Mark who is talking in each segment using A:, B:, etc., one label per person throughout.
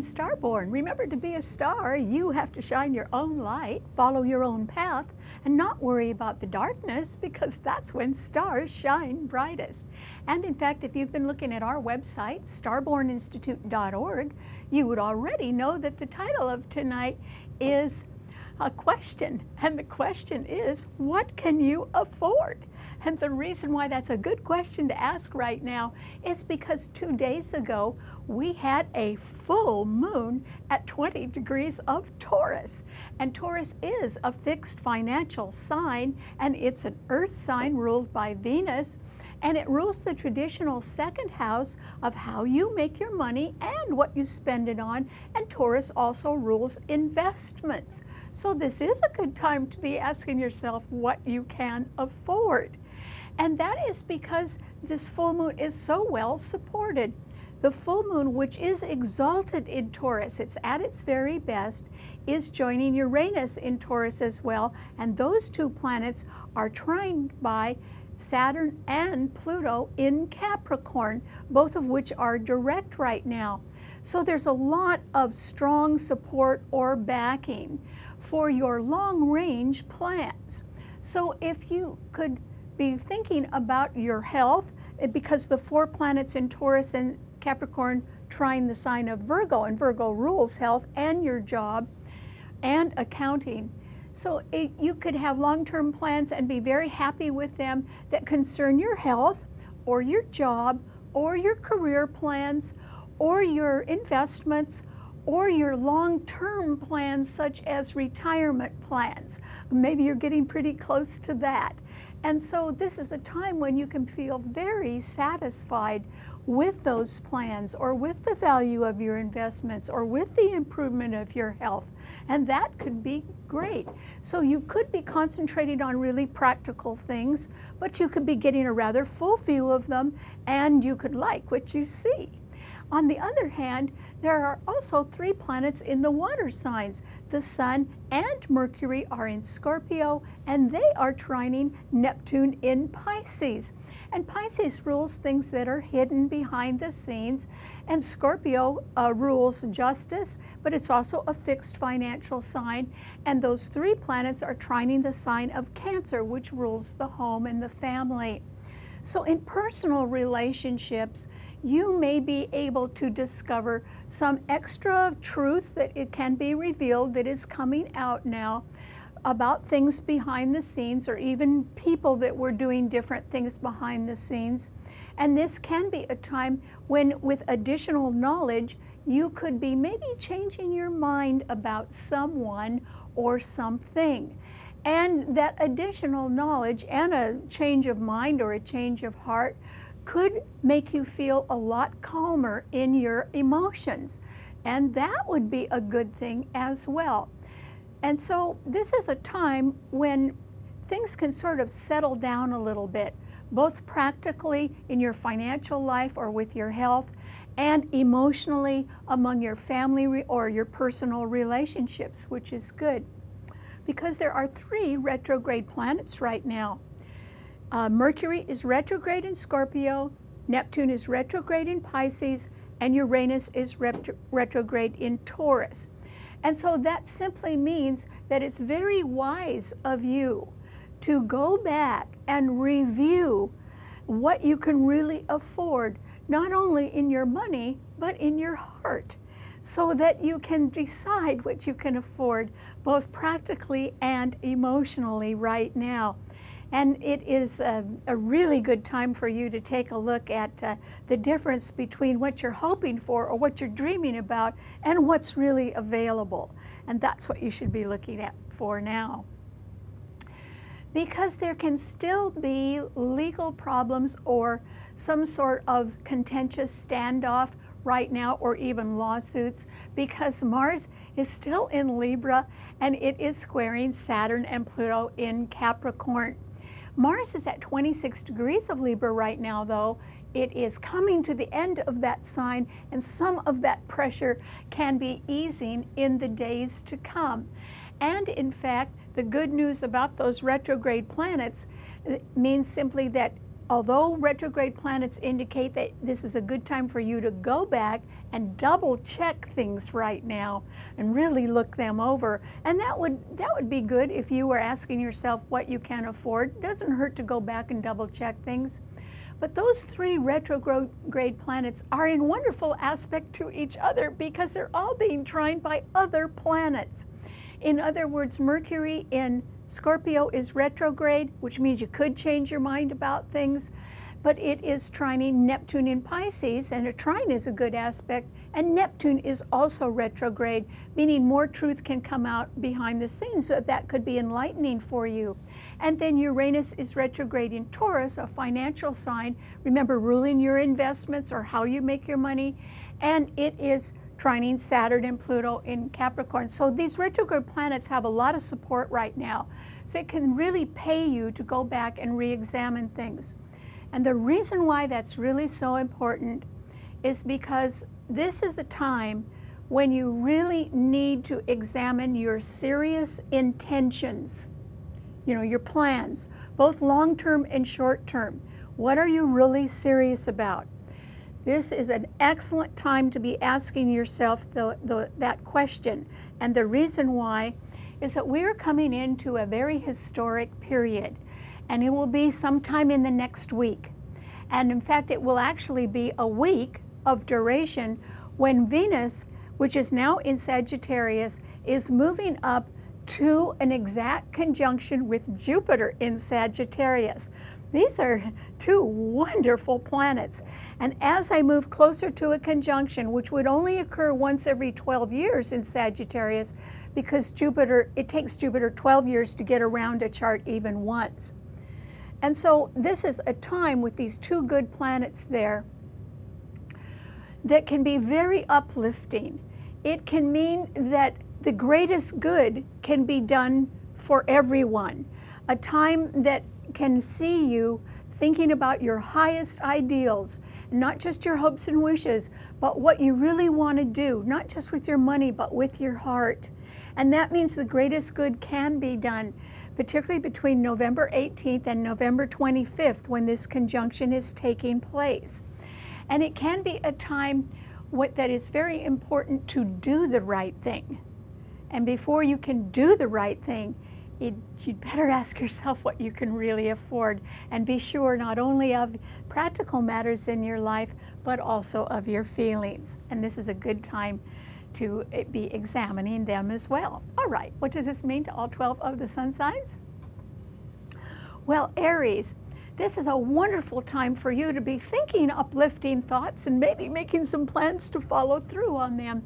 A: I'm Starborn. Remember, to be a star, you have to shine your own light, follow your own path, and not worry about the darkness, because that's when stars shine brightest. And in fact, if you've been looking at our website, starborninstitute.org, you would already know that the title of tonight is a question. And the question is, what can you afford? And the reason why that's a good question to ask right now is because 2 days ago, we had a full moon at 20 degrees of Taurus. And Taurus is a fixed financial sign, and it's an earth sign ruled by Venus. And it rules the traditional second house of how you make your money and what you spend it on. And Taurus also rules investments. So this is a good time to be asking yourself what you can afford. And that is because this full moon is so well supported. The full moon, which is exalted in Taurus, it's at its very best, is joining Uranus in Taurus as well. And those two planets are trined by Saturn and Pluto in Capricorn, both of which are direct right now. So there's a lot of strong support or backing for your long-range plans. So if you could be thinking about your health, because the 4 planets in Taurus and Capricorn trine the sign of Virgo, and Virgo rules health and your job and accounting. So you could have long-term plans and be very happy with them that concern your health or your job or your career plans or your investments or your long-term plans such as retirement plans. Maybe you're getting pretty close to that. And so this is a time when you can feel very satisfied with those plans or with the value of your investments or with the improvement of your health. And that could be great. So you could be concentrating on really practical things, but you could be getting a rather full view of them, and you could like what you see. On the other hand, there are also 3 planets in the water signs. The Sun and Mercury are in Scorpio, and they are trining Neptune in Pisces. And Pisces rules things that are hidden behind the scenes, and Scorpio rules justice, but it's also a fixed financial sign. And those 3 planets are trining the sign of Cancer, which rules the home and the family. So in personal relationships, you may be able to discover some extra truth that it can be revealed that is coming out now about things behind the scenes, or even people that were doing different things behind the scenes. And this can be a time when, with additional knowledge, you could be maybe changing your mind about someone or something. And that additional knowledge and a change of mind or a change of heart could make you feel a lot calmer in your emotions. And that would be a good thing as well. And so this is a time when things can sort of settle down a little bit, both practically in your financial life or with your health, and emotionally among your family or your personal relationships, which is good. Because there are 3 retrograde planets right now. Mercury is retrograde in Scorpio, Neptune is retrograde in Pisces, and Uranus is retrograde in Taurus. And so that simply means that it's very wise of you to go back and review what you can really afford, not only in your money, but in your heart, so that you can decide what you can afford, both practically and emotionally right now. And it is a really good time for you to take a look at the difference between what you're hoping for or what you're dreaming about and what's really available. And that's what you should be looking at for now. Because there can still be legal problems or some sort of contentious standoff right now, or even lawsuits, because Mars is still in Libra and it is squaring Saturn and Pluto in Capricorn. Mars is at 26 degrees of Libra right now, though. It is coming to the end of that sign, and some of that pressure can be easing in the days to come. And in fact, the good news about those retrograde planets means simply that although retrograde planets indicate that this is a good time for you to go back and double check things right now and really look them over. And that would be good if you were asking yourself what you can afford. It doesn't hurt to go back and double check things. But those 3 retrograde planets are in wonderful aspect to each other because they're all being trined by other planets. In other words, Mercury in Scorpio is retrograde, which means you could change your mind about things, but it is trining Neptune in Pisces, and a trine is a good aspect, and Neptune is also retrograde, meaning more truth can come out behind the scenes, so that could be enlightening for you. And then Uranus is retrograde in Taurus, a financial sign, remember, ruling your investments or how you make your money, and it is trining Saturn and Pluto in Capricorn. So these retrograde planets have a lot of support right now. So it can really pay you to go back and re-examine things. And the reason why that's really so important is because this is a time when you really need to examine your serious intentions, you know, your plans, both long-term and short-term. What are you really serious about? This is an excellent time to be asking yourself that question. And the reason why is that we're coming into a very historic period, and it will be sometime in the next week. And in fact, it will actually be a week of duration when Venus, which is now in Sagittarius, is moving up to an exact conjunction with Jupiter in Sagittarius. These are 2 wonderful planets. And as I move closer to a conjunction, which would only occur once every 12 years in Sagittarius, because Jupiter, it takes Jupiter 12 years to get around a chart even once. And so this is a time with these 2 good planets there that can be very uplifting. It can mean that the greatest good can be done for everyone. A time that can see you thinking about your highest ideals, not just your hopes and wishes, but what you really want to do, not just with your money, but with your heart. And that means the greatest good can be done, particularly between November 18th and November 25th, when this conjunction is taking place. And it can be a time that is very important to do the right thing. And before you can do the right thing, you'd better ask yourself what you can really afford, and be sure not only of practical matters in your life, but also of your feelings. And this is a good time to be examining them as well. All right, what does this mean to all 12 of the sun signs? Well, Aries, this is a wonderful time for you to be thinking uplifting thoughts and maybe making some plans to follow through on them.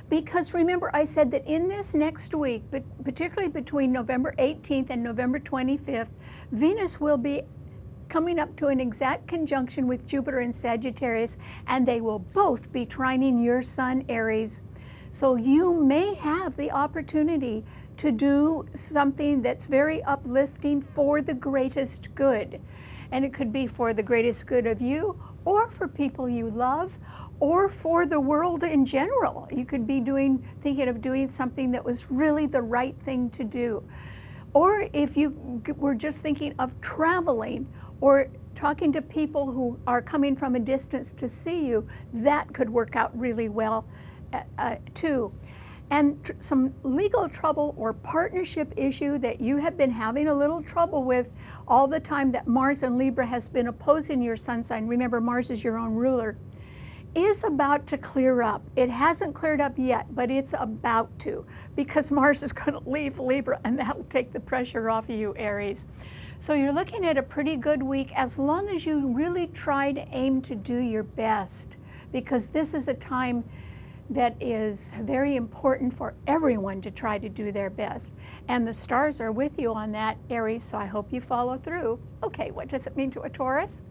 A: Because remember, I said that in this next week, but particularly between November 18th and November 25th, Venus will be coming up to an exact conjunction with Jupiter in Sagittarius, and they will both be trining your sun, Aries. So you may have the opportunity to do something that's very uplifting for the greatest good. And it could be for the greatest good of you, or for people you love, or for the world in general. You could be thinking of doing something that was really the right thing to do. Or if you were just thinking of traveling or talking to people who are coming from a distance to see you, that could work out really well too. And some legal trouble or partnership issue that you have been having a little trouble with all the time that Mars and Libra has been opposing your sun sign. Remember, Mars is your own ruler. Is about to clear up. It hasn't cleared up yet, but it's about to, because Mars is going to leave Libra, and that'll take the pressure off of you, Aries. So you're looking at a pretty good week as long as you really try to aim to do your best, because this is a time that is very important for everyone to try to do their best. And the stars are with you on that, Aries, so I hope you follow through. Okay, what does it mean to a Taurus?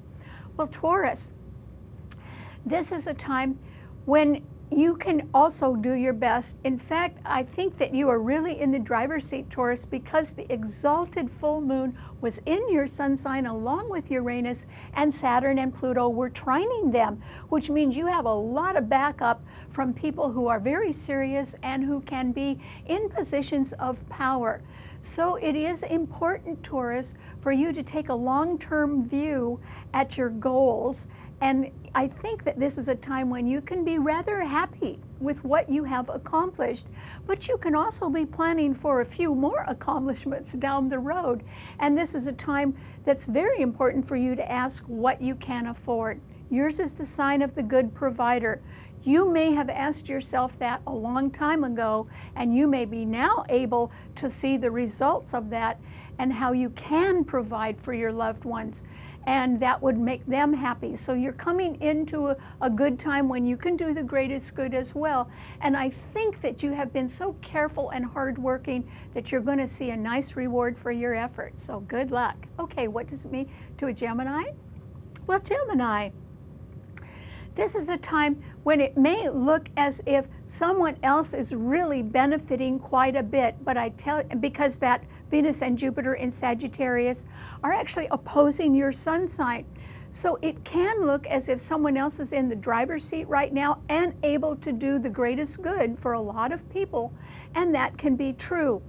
A: Well, Taurus, this is a time when you can also do your best. In fact, I think that you are really in the driver's seat, Taurus, because the exalted full moon was in your sun sign along with Uranus, and Saturn and Pluto were trining them, which means you have a lot of backup from people who are very serious and who can be in positions of power. So it is important, Taurus, for you to take a long-term view at your goals. And I think that this is a time when you can be rather happy with what you have accomplished, but you can also be planning for a few more accomplishments down the road. And this is a time that's very important for you to ask what you can afford. Yours is the sign of the good provider. You may have asked yourself that a long time ago, and you may be now able to see the results of that and how you can provide for your loved ones, and that would make them happy. So you're coming into a good time when you can do the greatest good as well. And I think that you have been so careful and hardworking that you're going to see a nice reward for your efforts. So good luck. Okay, what does it mean to a Gemini? Well, Gemini, this is a time when it may look as if someone else is really benefiting quite a bit, but because that Venus and Jupiter in Sagittarius are actually opposing your sun sign. So it can look as if someone else is in the driver's seat right now and able to do the greatest good for a lot of people, and that can be true.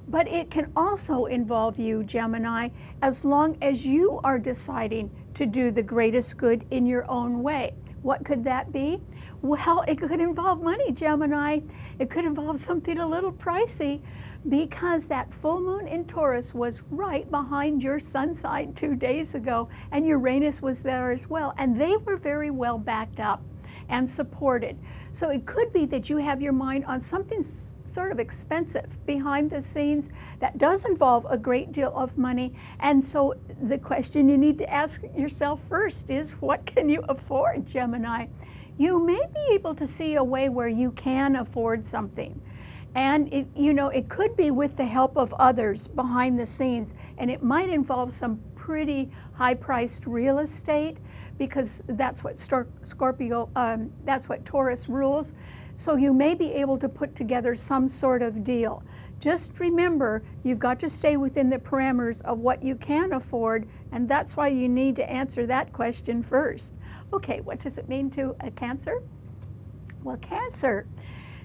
A: But it can also involve you, Gemini, as long as you are deciding to do the greatest good in your own way. What could that be? Well, it could involve money, Gemini. It could involve something a little pricey, because that full moon in Taurus was right behind your sun sign 2 days ago, and Uranus was there as well, and they were very well backed up and supported. So it could be that you have your mind on something sort of expensive behind the scenes that does involve a great deal of money. And so the question you need to ask yourself first is, what can you afford, Gemini? You may be able to see a way where you can afford something. And it could be with the help of others behind the scenes, and it might involve some pretty high-priced real estate, because that's what that's what Taurus rules. So you may be able to put together some sort of deal. Just remember, you've got to stay within the parameters of what you can afford, and that's why you need to answer that question first. Okay, what does it mean to a Cancer? Well, Cancer,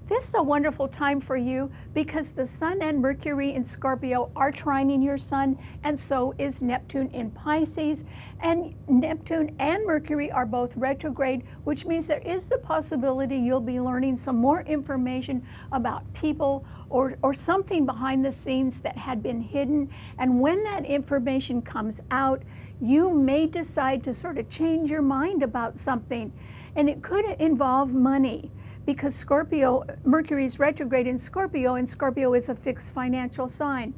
A: this is a wonderful time for you because the Sun and Mercury in Scorpio are trining your Sun, and so is Neptune in Pisces. And Neptune and Mercury are both retrograde, which means there is the possibility you'll be learning some more information about people or something behind the scenes that had been hidden. And when that information comes out, you may decide to sort of change your mind about something. And it could involve money, because Mercury is retrograde in Scorpio, and Scorpio is a fixed financial sign.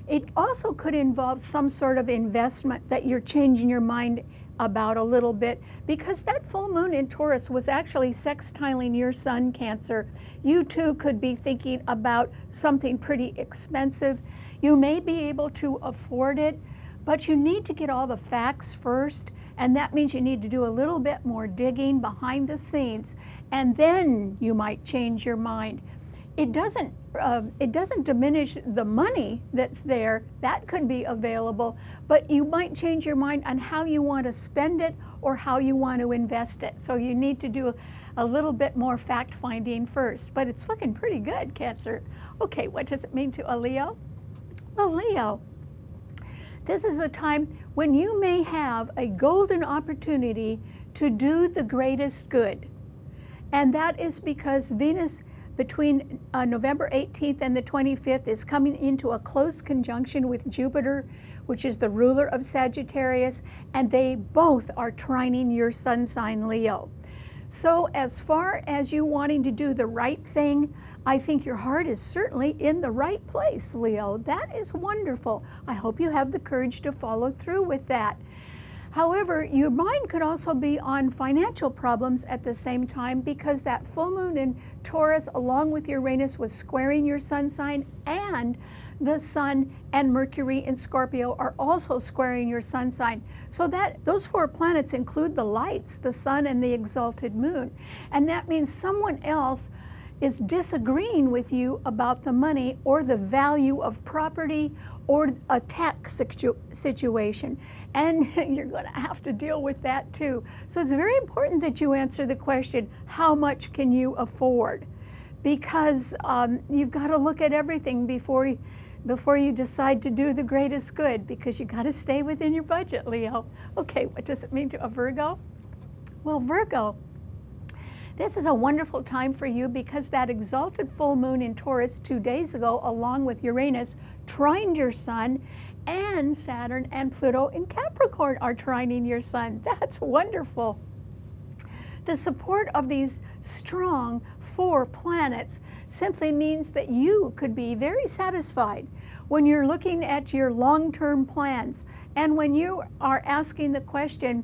A: It also could involve some sort of investment that you're changing your mind about a little bit, because that full moon in Taurus was actually sextiling your Sun, Cancer. You too could be thinking about something pretty expensive. You may be able to afford it, but you need to get all the facts first, and that means you need to do a little bit more digging behind the scenes, and then you might change your mind. It doesn't diminish the money that's there. That could be available, but you might change your mind on how you want to spend it or how you want to invest it. So you need to do a little bit more fact-finding first, but it's looking pretty good, Cancer. Okay, what does it mean to a Leo? Well, Leo, this is a time when you may have a golden opportunity to do the greatest good. And that is because Venus, between November 18th and the 25th, is coming into a close conjunction with Jupiter, which is the ruler of Sagittarius, and they both are trining your sun sign, Leo. So as far as you wanting to do the right thing, I think your heart is certainly in the right place, Leo. That is wonderful. I hope you have the courage to follow through with that. However, your mind could also be on financial problems at the same time, because that full moon in Taurus along with Uranus was squaring your sun sign, and the Sun and Mercury in Scorpio are also squaring your Sun sign. So that those 4 planets include the lights, the Sun and the exalted Moon. And that means someone else is disagreeing with you about the money or the value of property or a tax situation. And you're going to have to deal with that too. So it's very important that you answer the question, how much can you afford? Because you've got to look at everything before you decide to do the greatest good, because you got to stay within your budget, Leo. Okay, what does it mean to a Virgo? Well, Virgo, this is a wonderful time for you because that exalted full moon in Taurus 2 days ago, along with Uranus, trined your Sun, and Saturn and Pluto in Capricorn are trining your Sun. That's wonderful. The support of these strong 4 planets simply means that you could be very satisfied when you're looking at your long-term plans, and when you are asking the question,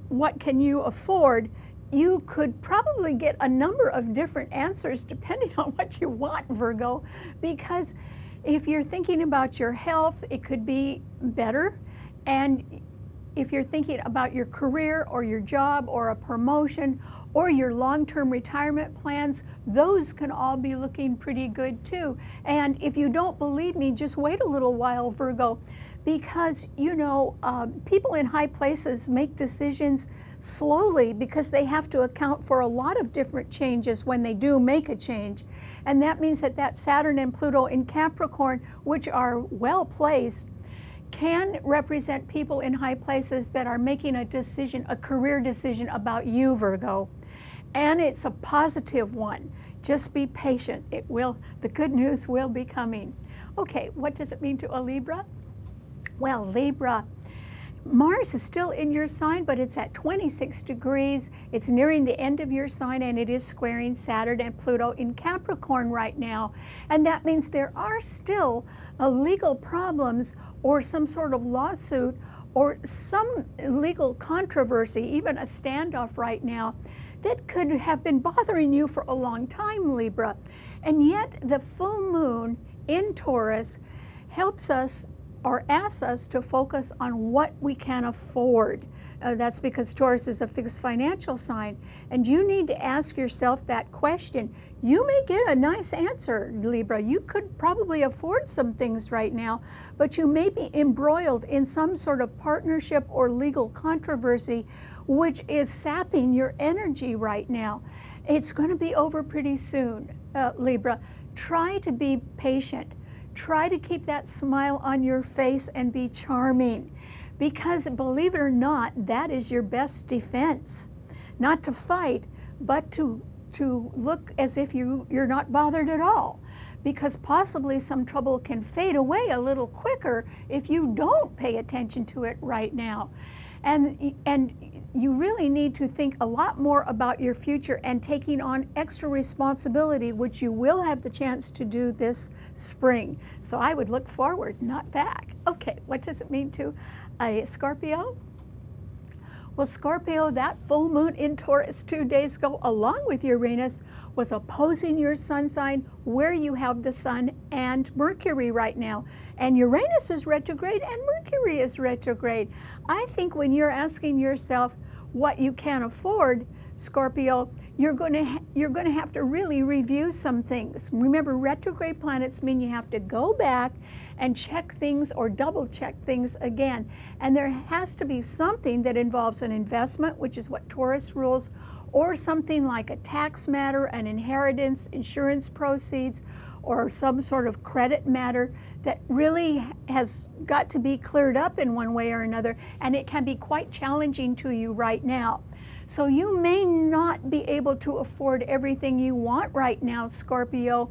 A: what can you afford? You could probably get a number of different answers depending on what you want, Virgo, because if you're thinking about your health, it could be better. And if you're thinking about your career or your job or a promotion or your long-term retirement plans, those can all be looking pretty good too. And if you don't believe me, just wait a little while, Virgo, because you know, people in high places make decisions slowly because they have to account for a lot of different changes when they do make a change. And that means that Saturn and Pluto in Capricorn, which are well placed, can represent people in high places that are making a decision, a career decision about you, Virgo. And it's a positive one. Just be patient. The good news will be coming. Okay, what does it mean to a Libra? Well, Libra, Mars is still in your sign, but it's at 26 degrees. It's nearing the end of your sign, and it is squaring Saturn and Pluto in Capricorn right now. And that means there are still legal problems or some sort of lawsuit or some legal controversy, even a standoff right now, that could have been bothering you for a long time, Libra. And yet the full moon in Taurus helps us or asks us to focus on what we can afford. That's because Taurus is a fixed financial sign. And you need to ask yourself that question. You may get a nice answer, Libra. You could probably afford some things right now, but you may be embroiled in some sort of partnership or legal controversy, which is sapping your energy right now. It's going to be over pretty soon, Libra. Try to be patient. Try to keep that smile on your face and be charming, because believe it or not, that is your best defense. Not to fight, but to look as if you're not bothered at all, because possibly some trouble can fade away a little quicker if you don't pay attention to it right now. And you really need to think a lot more about your future and taking on extra responsibility, which you will have the chance to do this spring. So I would look forward, not back. Okay, what does it mean to a Scorpio? Well, Scorpio, that full moon in Taurus 2 days ago, along with Uranus, was opposing your sun sign where you have the Sun and Mercury right now. And Uranus is retrograde and Mercury is retrograde. I think when you're asking yourself what you can afford, Scorpio, you're going to have to really review some things. Remember, retrograde planets mean you have to go back and check things or double check things again. And there has to be something that involves an investment, which is what Taurus rules, or something like a tax matter, an inheritance, insurance proceeds, or some sort of credit matter that really has got to be cleared up in one way or another, and it can be quite challenging to you right now. So you may not be able to afford everything you want right now, Scorpio,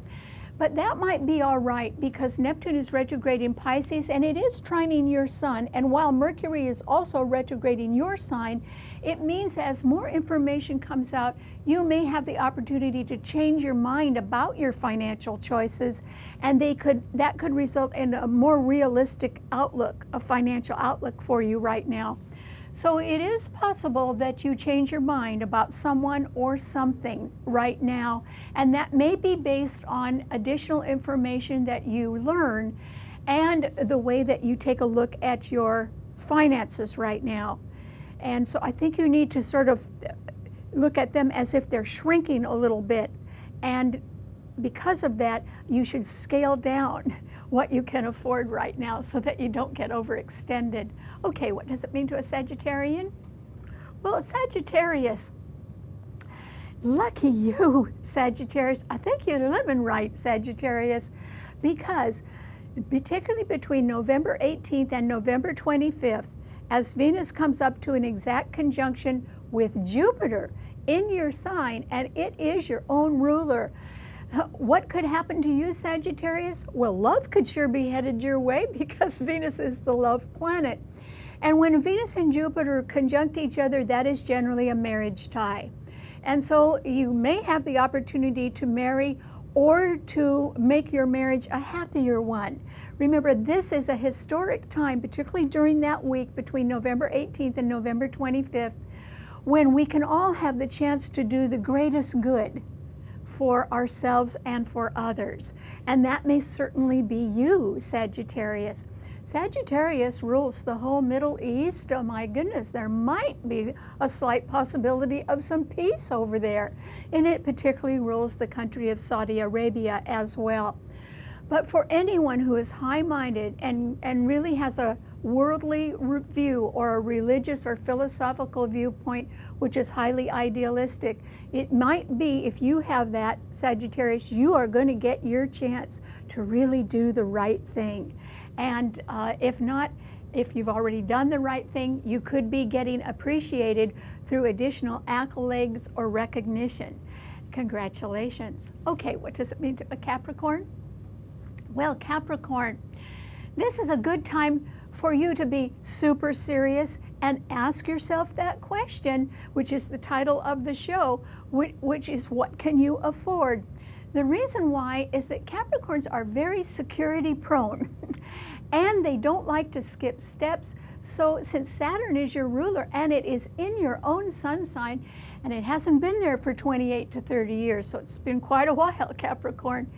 A: but that might be all right because Neptune is retrograde in Pisces and it is trining your Sun, and while Mercury is also retrograde in your sign, it means as more information comes out, you may have the opportunity to change your mind about your financial choices, and that could result in a more realistic outlook, a financial outlook for you right now. So it is possible that you change your mind about someone or something right now, and that may be based on additional information that you learn and the way that you take a look at your finances right now. And so I think you need to sort of look at them as if they're shrinking a little bit, and because of that, you should scale down what you can afford right now so that you don't get overextended. Okay, what does it mean to a Sagittarian? Well, a Sagittarius, lucky you, Sagittarius. I think you're living right, Sagittarius, because particularly between November 18th and November 25th, as Venus comes up to an exact conjunction with Jupiter in your sign, and it is your own ruler. What could happen to you, Sagittarius? Well, love could sure be headed your way because Venus is the love planet. And when Venus and Jupiter conjunct each other, that is generally a marriage tie. And so you may have the opportunity to marry or to make your marriage a happier one. Remember, this is a historic time, particularly during that week between November 18th and November 25th, when we can all have the chance to do the greatest good for ourselves and for others. And that may certainly be you, Sagittarius. Sagittarius rules the whole Middle East. Oh my goodness, there might be a slight possibility of some peace over there. And it particularly rules the country of Saudi Arabia as well. But for anyone who is high-minded and really has a worldly view or a religious or philosophical viewpoint which is highly idealistic, it might be, if you have that, Sagittarius, you are going to get your chance to really do the right thing. And if not, if you've already done the right thing, you could be getting appreciated through additional accolades or recognition. Congratulations. Okay, what does it mean to a Capricorn? Well, Capricorn, this is a good time for you to be super serious and ask yourself that question, which is the title of the show, which is, what can you afford? The reason why is that Capricorns are very security prone and they don't like to skip steps. So since Saturn is your ruler and it is in your own sun sign, and it hasn't been there for 28 to 30 years, so it's been quite a while, Capricorn,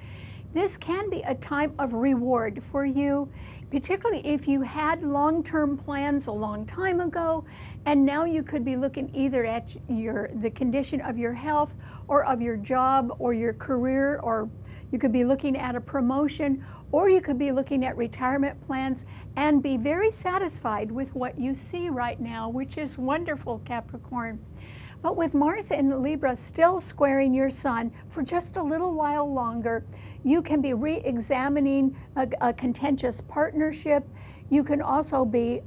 A: this can be a time of reward for you, particularly if you had long-term plans a long time ago, and now you could be looking either at the condition of your health or of your job or your career, or you could be looking at a promotion, or you could be looking at retirement plans and be very satisfied with what you see right now, which is wonderful, Capricorn. But with Mars in Libra still squaring your sun for just a little while longer, you can be re-examining a contentious partnership. You can also be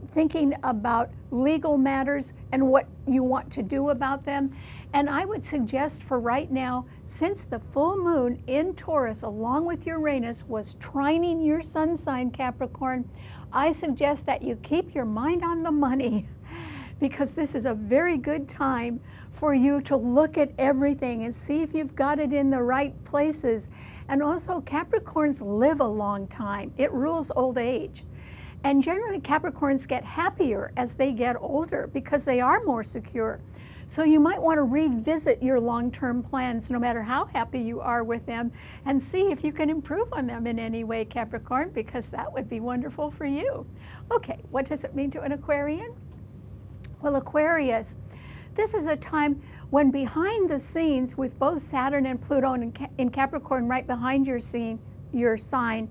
A: thinking about legal matters and what you want to do about them. And I would suggest for right now, since the full moon in Taurus along with Uranus was trining your sun sign, Capricorn, I suggest that you keep your mind on the money, because this is a very good time for you to look at everything and see if you've got it in the right places. And also, Capricorns live a long time. It rules old age. And generally, Capricorns get happier as they get older because they are more secure. So you might want to revisit your long-term plans, no matter how happy you are with them, and see if you can improve on them in any way, Capricorn, because that would be wonderful for you. Okay, what does it mean to an Aquarian? Well, Aquarius, this is a time when behind the scenes, with both Saturn and Pluto in Capricorn right behind your sign,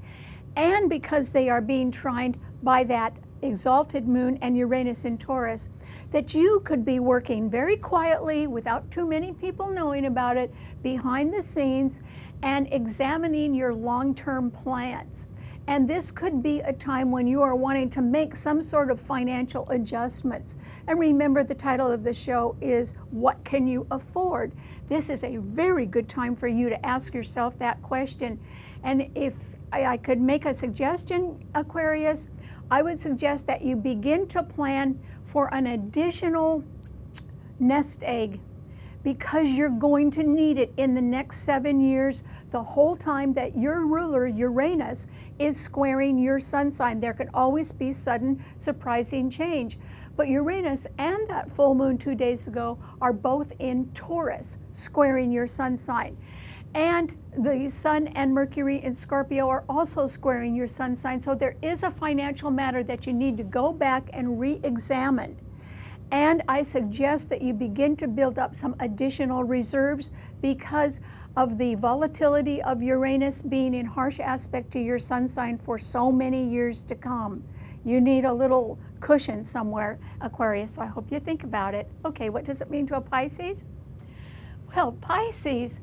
A: and because they are being trined by that exalted moon and Uranus in Taurus, that you could be working very quietly without too many people knowing about it behind the scenes and examining your long-term plans. And this could be a time when you are wanting to make some sort of financial adjustments. And remember, the title of the show is, what can you afford? This is a very good time for you to ask yourself that question. And if I could make a suggestion, Aquarius, I would suggest that you begin to plan for an additional nest egg, because you're going to need it in the next 7 years, the whole time that your ruler, Uranus, is squaring your sun sign. There can always be sudden, surprising change. But Uranus and that full moon 2 days ago are both in Taurus, squaring your sun sign. And the Sun and Mercury in Scorpio are also squaring your sun sign. So there is a financial matter that you need to go back and re-examine. And I suggest that you begin to build up some additional reserves because of the volatility of Uranus being in harsh aspect to your sun sign for so many years to come. You need a little cushion somewhere, Aquarius, so I hope you think about it. Okay, what does it mean to a Pisces? Well, Pisces,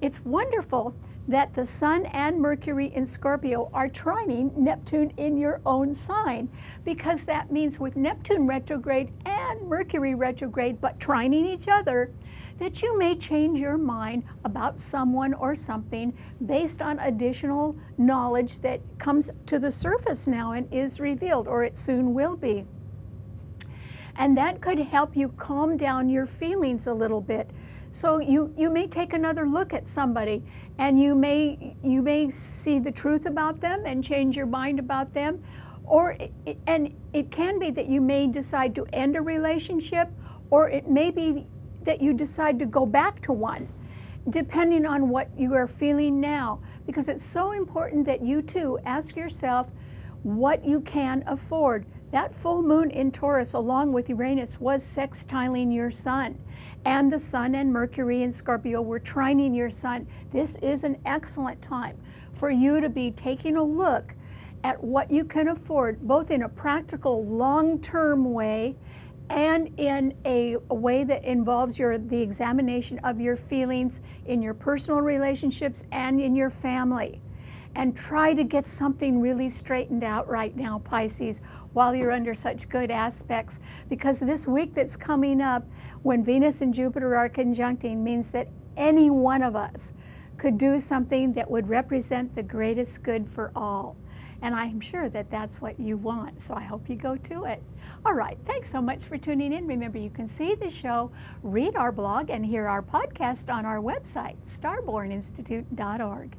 A: it's wonderful that the Sun and Mercury in Scorpio are trining Neptune in your own sign, because that means with Neptune retrograde and Mercury retrograde but trining each other, that you may change your mind about someone or something based on additional knowledge that comes to the surface now and is revealed, or it soon will be. And that could help you calm down your feelings a little bit. So you may take another look at somebody, and you may see the truth about them and change your mind about them, or it can be that you may decide to end a relationship, or it may be that you decide to go back to one, depending on what you are feeling now. Because it's so important that you too ask yourself what you can afford. That full moon in Taurus, along with Uranus, was sextiling your sun. And the Sun and Mercury in Scorpio were trining your sun. This is an excellent time for you to be taking a look at what you can afford, both in a practical, long-term way and in a way that involves the examination of your feelings in your personal relationships and in your family. And try to get something really straightened out right now, Pisces, while you're under such good aspects. Because this week that's coming up, when Venus and Jupiter are conjuncting, means that any one of us could do something that would represent the greatest good for all. And I'm sure that that's what you want, so I hope you go to it. All right, thanks so much for tuning in. Remember, you can see the show, read our blog, and hear our podcast on our website, starborninstitute.org.